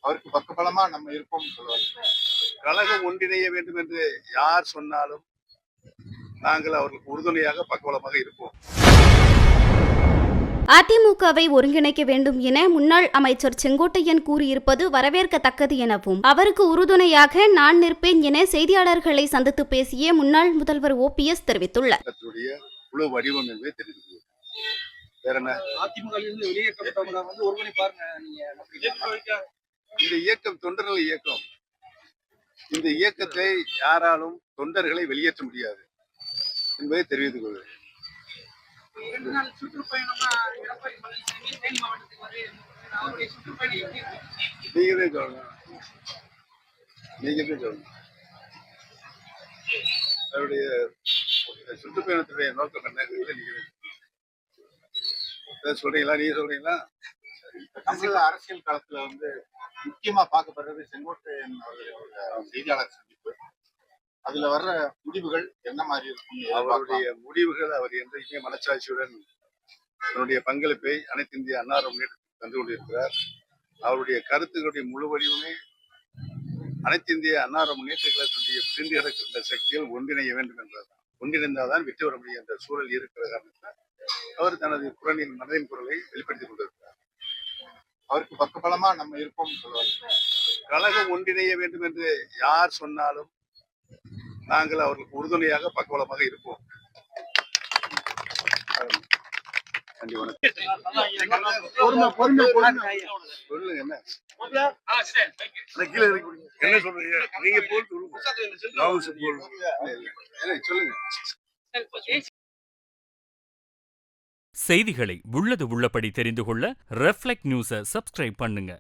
அவருக்கு பக்கபலமா நம்ம இருப்போம் சொல்லுவாங்க. கழகம் ஒன்றிணைய வேண்டும் என்று யார் சொன்னாலும் நாங்கள் அவர்களுக்கு உறுதுணையாக பக்கபலமாக இருப்போம். அதிமுகவை ஒருங்கிணைக்க வேண்டும் என முன்னாள் அமைச்சர் செங்கோட்டையன் கூறியிருப்பது வரவேற்கத்தக்கது எனவும் அவருக்கு உறுதுணையாக நான் நிற்பேன் என செய்தியாளர்களை சந்தித்து பேசிய முன்னாள் முதல்வர் OPS தெரிவித்துள்ளார். குழு வடிவம் என்பதை தெரிவித்துள்ளது. வேற என்ன? இந்த இயக்கம் தொண்டர்கள் இயக்கம். இந்த இயக்கத்தை யாராலும் தொண்டர்களை வெளியேற்ற முடியாது என்பதை தெரிவித்துக் கொள்கிறேன். நீங்களே சொல்லணும். அவருடைய சுற்றுப்பயணத்துடைய நோக்கம் என்ன சொல்றீங்களா? நீங்க சொல்றீங்களா? தமிழக அரசியல் களத்துல முக்கியமா பார்க்கப்படுறது செங்கோட்டையன் அவர்களுடைய செய்தியாளர் சந்திப்பு. அதுல வர்ற முடிவுகள் என்ன மாதிரி இருக்கும்? அவருடைய முடிவுகள் அவர் என்றைக்குமே மனச்சாட்சியுடன் தன்னுடைய பங்களிப்பை அனைத்து இந்திய அன்னார முன்னேற்றத்துக்கு தந்து கொண்டிருக்கிறார். அவருடைய கருத்துக்களுடைய முழு வடிவமே அனைத்து இந்திய அன்னார முன்னேற்ற கழகத்துடைய பிரிந்து கிடக்கின்ற சக்திகள் ஒன்றிணைய வேண்டும் என்பதுதான். ஒன்றிணைந்தால்தான் வெற்றி பெற முடியும் என்ற சூழல் இருக்கிற காரணத்தால் அவர் தனது மனதின் குரலை வெளிப்படுத்திக் கொண்டிருக்கிறார். அவருக்கு பக்கபலமா நம்ம இருப்போம் சொல்லுவாங்க. கழகம் ஒன்றிணைய வேண்டும் என்று யார் சொன்னாலும் நாங்கள் அவர்களுக்கு உறுதுணையாக பக்கபலமாக இருப்போம். சொல்லுங்க என்ன என்ன சொல்றீங்க? நீங்க சொல்லுங்க. செய்திகளை உள்ளது உள்ளபடி தெரிந்து கொள்ள ரெஃப்ளெக்ட் நியூஸை சப்ஸ்கிரைப் பண்ணுங்க.